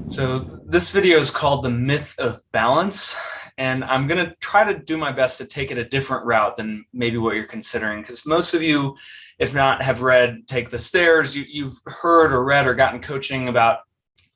So this video is called The Myth of Balance, and I'm going to try to do my best to take it a different route than maybe what you're considering, because most of you, if not have read Take the Stairs, you've heard or read or gotten coaching about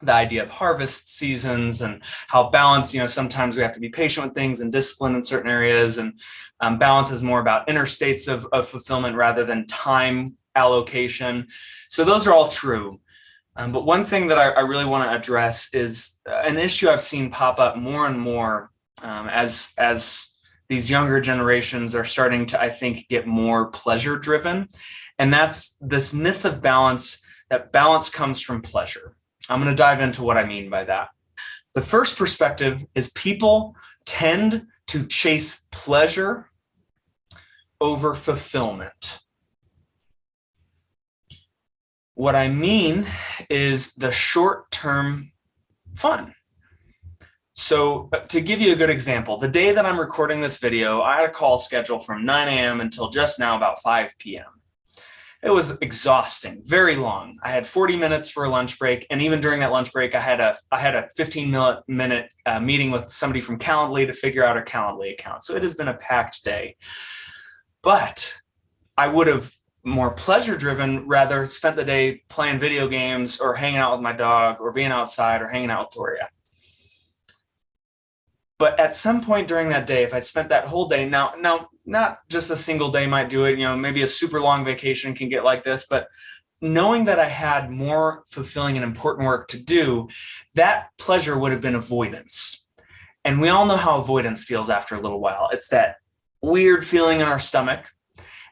the idea of harvest seasons and how balance, sometimes we have to be patient with things and discipline in certain areas, and balance is more about inner states of fulfillment rather than time allocation. So those are all true. But one thing that I really want to address is an issue I've seen pop up more and more as these younger generations are starting to, I think, get more pleasure driven. And that's this myth of balance, that balance comes from pleasure. I'm going to dive into what I mean by that. The first perspective is people tend to chase pleasure over fulfillment. What I mean is the short-term fun. So to give you a good example, the day that I'm recording this video, I had a call scheduled from 9 a.m. until just now about 5 p.m. It was exhausting, very long. I had 40 minutes for a lunch break, and even during that lunch break, I had a 15-minute meeting with somebody from Calendly to figure out a Calendly account. So it has been a packed day. But I would have more pleasure-driven rather spent the day playing video games or hanging out with my dog or being outside or hanging out with Toria. But at some point during that day, if I spent that whole day, now not just a single day might do it, maybe a super long vacation can get like this, but knowing that I had more fulfilling and important work to do, that pleasure would have been avoidance. And we all know how avoidance feels after a little while. It's that weird feeling in our stomach.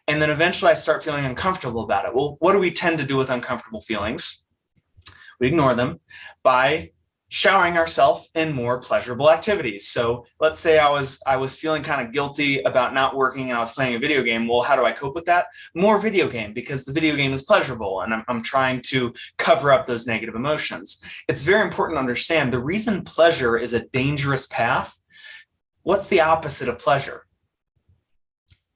And then eventually I start feeling uncomfortable about it. Well, what do we tend to do with uncomfortable feelings? We ignore them by showering ourselves in more pleasurable activities. So let's say I was feeling kind of guilty about not working and I was playing a video game. Well, how do I cope with that? More video game, because the video game is pleasurable and I'm trying to cover up those negative emotions. It's very important to understand the reason pleasure is a dangerous path. What's the opposite of pleasure?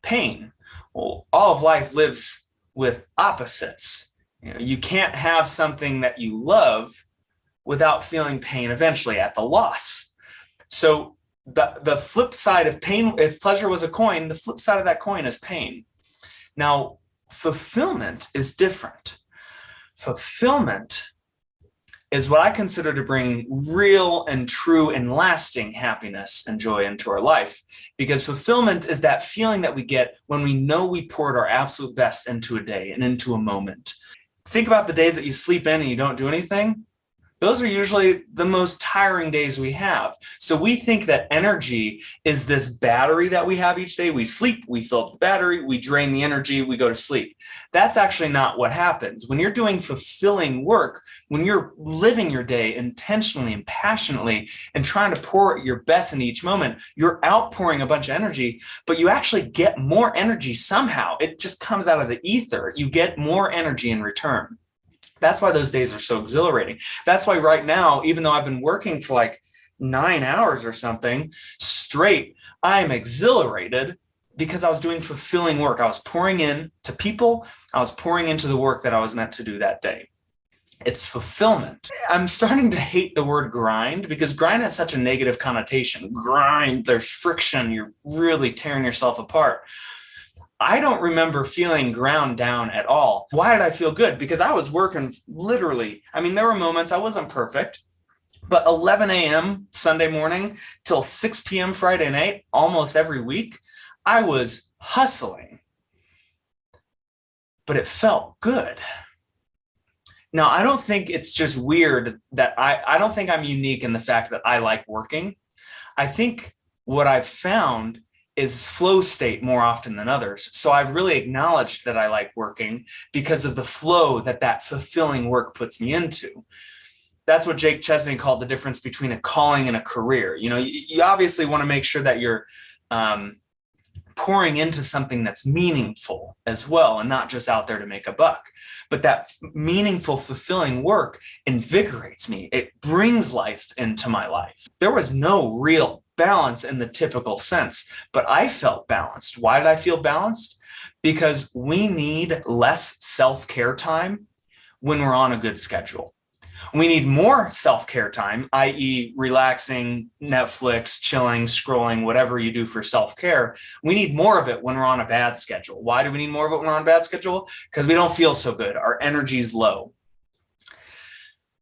Pain. Well, all of life lives with opposites. You can't have something that you love without feeling pain eventually at the loss. So the flip side of pain, if pleasure was a coin, the flip side of that coin is pain. Now, fulfillment is different. Fulfillment is what I consider to bring real and true and lasting happiness and joy into our life. Because fulfillment is that feeling that we get when we know we poured our absolute best into a day and into a moment. Think about the days that you sleep in and you don't do anything. Those are usually the most tiring days we have. So we think that energy is this battery that we have each day. We sleep, we fill up the battery, we drain the energy, we go to sleep. That's actually not what happens. When you're doing fulfilling work, when you're living your day intentionally and passionately and trying to pour your best in each moment, you're outpouring a bunch of energy, but you actually get more energy somehow. It just comes out of the ether. You get more energy in return. That's why those days are so exhilarating. That's why right now, even though I've been working for like 9 hours or something straight, I'm exhilarated because I was doing fulfilling work. I was pouring in to people. I was pouring into the work that I was meant to do that day. It's fulfillment. I'm starting to hate the word grind because grind has such a negative connotation. Grind, there's friction. You're really tearing yourself apart. I don't remember feeling ground down at all. Why did I feel good? Because I was working literally. There were moments I wasn't perfect, but 11 a.m. Sunday morning till 6 p.m. Friday night, almost every week, I was hustling. But it felt good. Now, I don't think it's just weird that I don't think I'm unique in the fact that I like working. I think what I've found is flow state more often than others. So I've really acknowledged that I like working because of the flow that fulfilling work puts me into. That's what Jake Chesney called the difference between a calling and a career. You obviously want to make sure that you're pouring into something that's meaningful as well and not just out there to make a buck. But that meaningful, fulfilling work invigorates me. It brings life into my life. There was no real balance in the typical sense, but I felt balanced. Why did I feel balanced? Because we need less self-care time when we're on a good schedule. We need more self-care time, i.e. relaxing, Netflix, chilling, scrolling, whatever you do for self-care. We need more of it when we're on a bad schedule. Why do we need more of it when we're on a bad schedule? Because we don't feel so good. Our energy's low.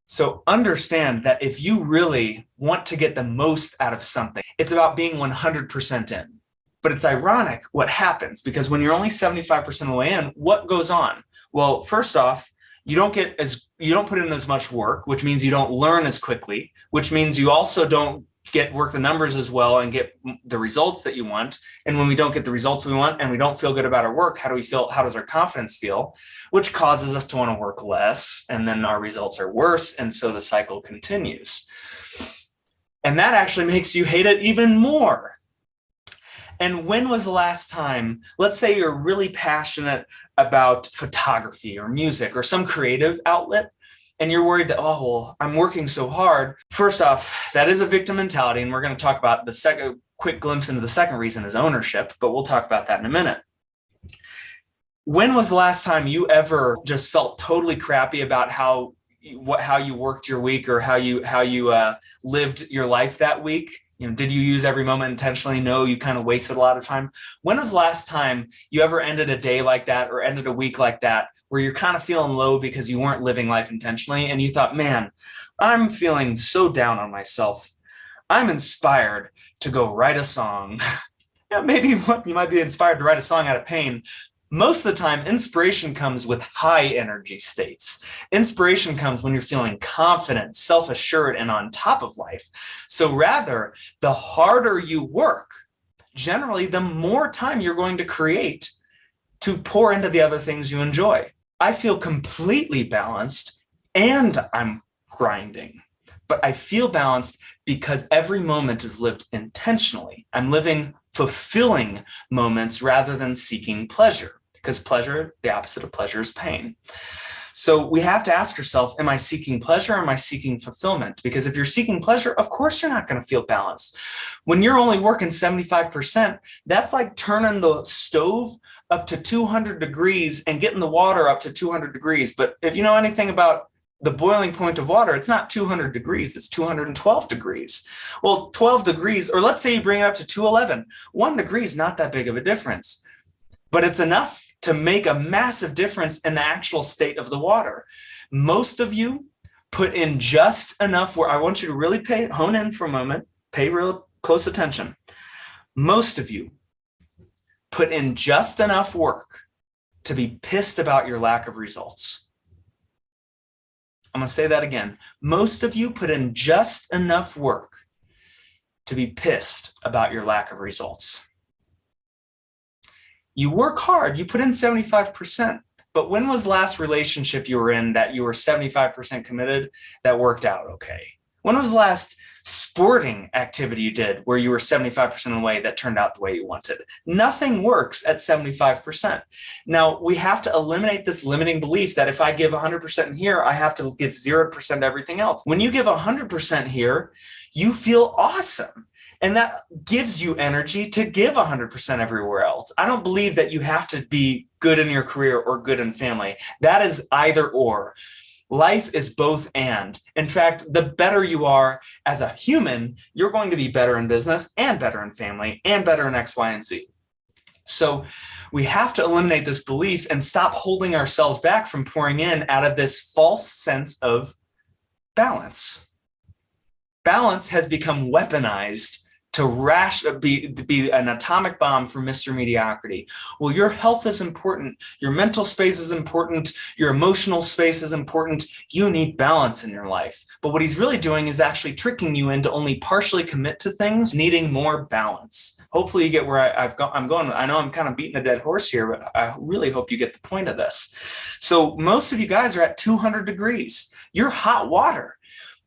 So understand that if you really want to get the most out of something, it's about being 100% in. But it's ironic what happens, because when you're only 75% of the way in, what goes on? Well, first off, you don't put in as much work, which means you don't learn as quickly, which means you also don't work the numbers as well and get the results that you want. And when we don't get the results we want and we don't feel good about our work, how do we feel? How does our confidence feel? Which causes us to want to work less, and then our results are worse. And so the cycle continues. And that actually makes you hate it even more. And when was the last time, let's say you're really passionate about photography or music or some creative outlet, and you're worried that, oh, well, I'm working so hard. First off, that is a victim mentality. And we're going to talk about the second quick glimpse into the second reason is ownership, but we'll talk about that in a minute. When was the last time you ever just felt totally crappy about how you worked your week or how you lived your life that week? Did you use every moment intentionally? No, you kind of wasted a lot of time. When was the last time you ever ended a day like that or ended a week like that where you're kind of feeling low because you weren't living life intentionally and you thought, man, I'm feeling so down on myself. I'm inspired to go write a song. Maybe you might be inspired to write a song out of pain. Most of the time, inspiration comes with high energy states. Inspiration comes when you're feeling confident, self-assured, and on top of life. So rather, the harder you work, generally, the more time you're going to create to pour into the other things you enjoy. I feel completely balanced and I'm grinding, but I feel balanced because every moment is lived intentionally. I'm living fulfilling moments rather than seeking pleasure. Because pleasure, the opposite of pleasure is pain. So we have to ask yourself, am I seeking pleasure or am I seeking fulfillment? Because if you're seeking pleasure, of course you're not going to feel balanced. When you're only working 75%, that's like turning the stove up to 200 degrees and getting the water up to 200 degrees. But if you know anything about the boiling point of water, it's not 200 degrees, it's 212 degrees. Well, 12 degrees, or let's say you bring it up to 211, 1 degree is not that big of a difference, but it's enough to make a massive difference in the actual state of the water. Most of you put in just enough where I want you to really hone in for a moment, pay real close attention. Most of you put in just enough work to be pissed about your lack of results. I'm going to say that again. Most of you put in just enough work to be pissed about your lack of results. You work hard, you put in 75%, but when was the last relationship you were in that you were 75% committed that worked out okay? When was the last sporting activity you did where you were 75% of the way that turned out the way you wanted? Nothing works at 75%. Now, we have to eliminate this limiting belief that if I give 100% in here, I have to give 0% to everything else. When you give 100% here, you feel awesome. And that gives you energy to give 100% everywhere else. I don't believe that you have to be good in your career or good in family. That is either or. Life is both and. In fact, the better you are as a human, you're going to be better in business and better in family and better in X, Y, and Z. So we have to eliminate this belief and stop holding ourselves back from pouring in out of this false sense of balance. Balance has become weaponized to be an atomic bomb for Mr. Mediocrity. Well, your health is important. Your mental space is important. Your emotional space is important. You need balance in your life. But what he's really doing is actually tricking you into only partially commit to things, needing more balance. Hopefully you get where I'm going. I know I'm kind of beating a dead horse here, but I really hope you get the point of this. So most of you guys are at 200 degrees. You're hot water.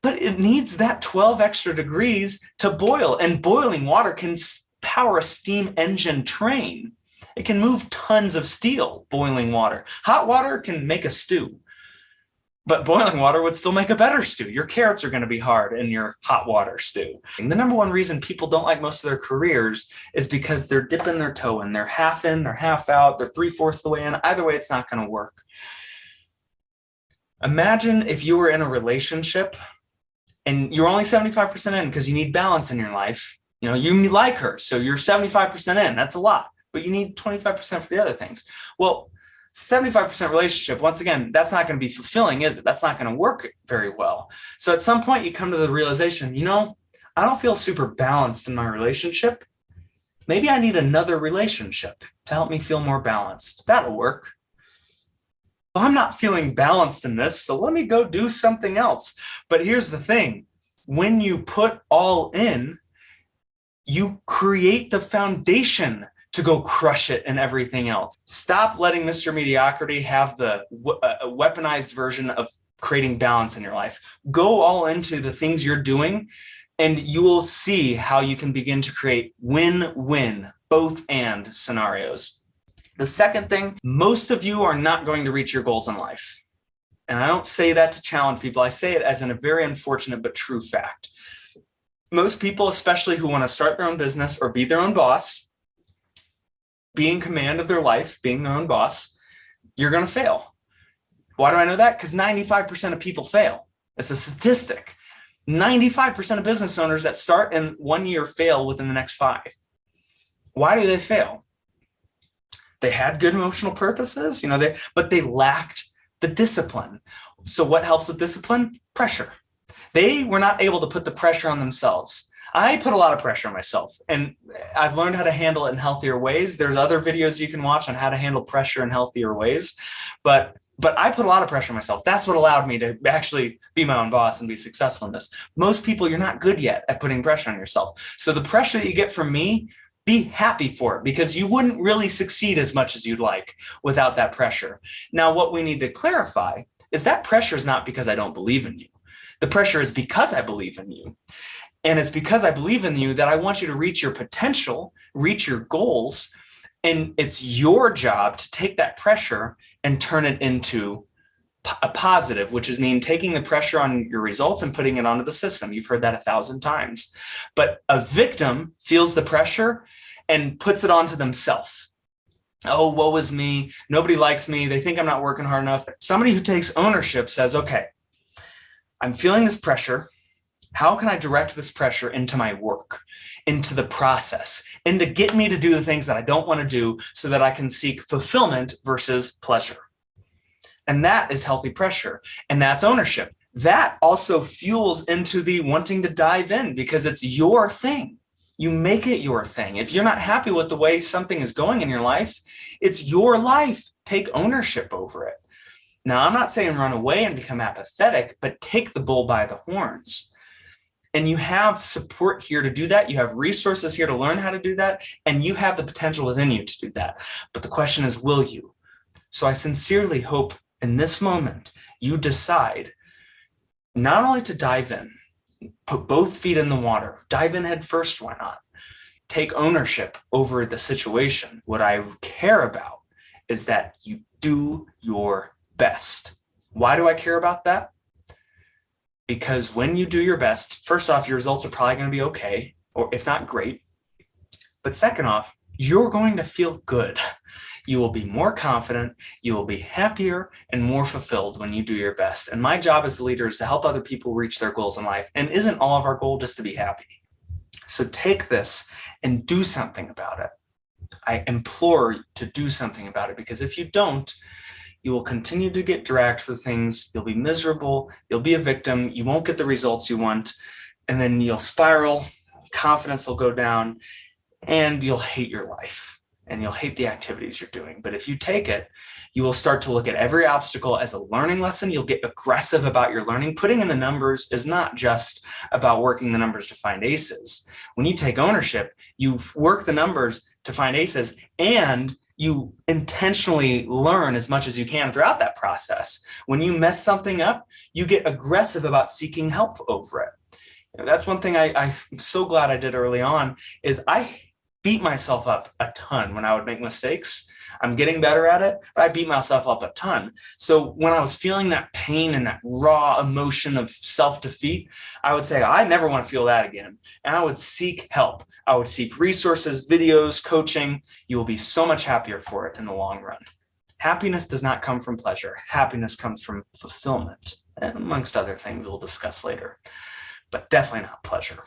But it needs that 12 extra degrees to boil. And boiling water can power a steam engine train. It can move tons of steel, boiling water. Hot water can make a stew. But boiling water would still make a better stew. Your carrots are going to be hard in your hot water stew. And the number one reason people don't like most of their careers is because they're dipping their toe in. They're half in, they're half out, they're 3/4 the way in. Either way, it's not going to work. Imagine if you were in a relationship and you're only 75% in because you need balance in your life. You know, you like her, so you're 75% in. That's a lot, but you need 25% for the other things. Well, 75% relationship, once again, that's not going to be fulfilling, is it? That's not going to work very well. So at some point you come to the realization, you know, I don't feel super balanced in my relationship. Maybe I need another relationship to help me feel more balanced. That'll work. Well, I'm not feeling balanced in this, so let me go do something else. But here's the thing. When you put all in, you create the foundation to go crush it and everything else. Stop letting Mr. Mediocrity have the weaponized version of creating balance in your life. Go all into the things you're doing, and you will see how you can begin to create win-win, both and scenarios. The second thing, most of you are not going to reach your goals in life. And I don't say that to challenge people. I say it as a very unfortunate but true fact. Most people, especially who want to start their own business or be their own boss, be in command of their life, being their own boss, you're going to fail. Why do I know that? Because 95% of people fail. It's a statistic. 95% of business owners that start in 1 year fail within the next 5. Why do they fail? They had good emotional purposes, but they lacked the discipline. So what helps with discipline? Pressure. They were not able to put the pressure on themselves. I put a lot of pressure on myself, and I've learned how to handle it in healthier ways. There's other videos you can watch on how to handle pressure in healthier ways, but I put a lot of pressure on myself. That's what allowed me to actually be my own boss and be successful in this. Most people, you're not good yet at putting pressure on yourself. So the pressure that you get from me, be happy for it, because you wouldn't really succeed as much as you'd like without that pressure. Now, what we need to clarify is that pressure is not because I don't believe in you. The pressure is because I believe in you. And it's because I believe in you that I want you to reach your potential, reach your goals. And it's your job to take that pressure and turn it into a positive, which is taking the pressure on your results and putting it onto the system. You've heard that 1,000 times. But a victim feels the pressure and puts it onto themselves. Oh, woe is me. Nobody likes me. They think I'm not working hard enough. Somebody who takes ownership says, okay, I'm feeling this pressure. How can I direct this pressure into my work, into the process, and to get me to do the things that I don't want to do so that I can seek fulfillment versus pleasure? And that is healthy pressure. And that's ownership. That also fuels into the wanting to dive in because it's your thing. You make it your thing. If you're not happy with the way something is going in your life, it's your life. Take ownership over it. Now, I'm not saying run away and become apathetic, but take the bull by the horns. And you have support here to do that. You have resources here to learn how to do that. And you have the potential within you to do that. But the question is, will you? So I sincerely hope in this moment, you decide not only to dive in, put both feet in the water, dive in head first, why not? Take ownership over the situation. What I care about is that you do your best. Why do I care about that? Because when you do your best, first off, your results are probably going to be okay, or if not great. But second off, you're going to feel good. You will be more confident, you will be happier and more fulfilled when you do your best. And my job as the leader is to help other people reach their goals in life. And isn't all of our goal just to be happy? So take this and do something about it. I implore you to do something about it, because if you don't, you will continue to get dragged through things. You'll be miserable. You'll be a victim. You won't get the results you want. And then you'll spiral. Confidence will go down. And you'll hate your life. And you'll hate the activities you're doing. But if you take it, you will start to look at every obstacle as a learning lesson. You'll get aggressive about your learning. Putting in the numbers is not just about working the numbers to find aces. When you take ownership, you work the numbers to find aces, and you intentionally learn as much as you can throughout that process. When you mess something up, you get aggressive about seeking help over it. That's one thing I'm so glad I did early on, is I beat myself up a ton when I would make mistakes. I'm getting better at it, but I beat myself up a ton. So when I was feeling that pain and that raw emotion of self-defeat, I would say, I never want to feel that again. And I would seek help. I would seek resources, videos, coaching. You will be so much happier for it in the long run. Happiness does not come from pleasure. Happiness comes from fulfillment, and amongst other things we'll discuss later, but definitely not pleasure.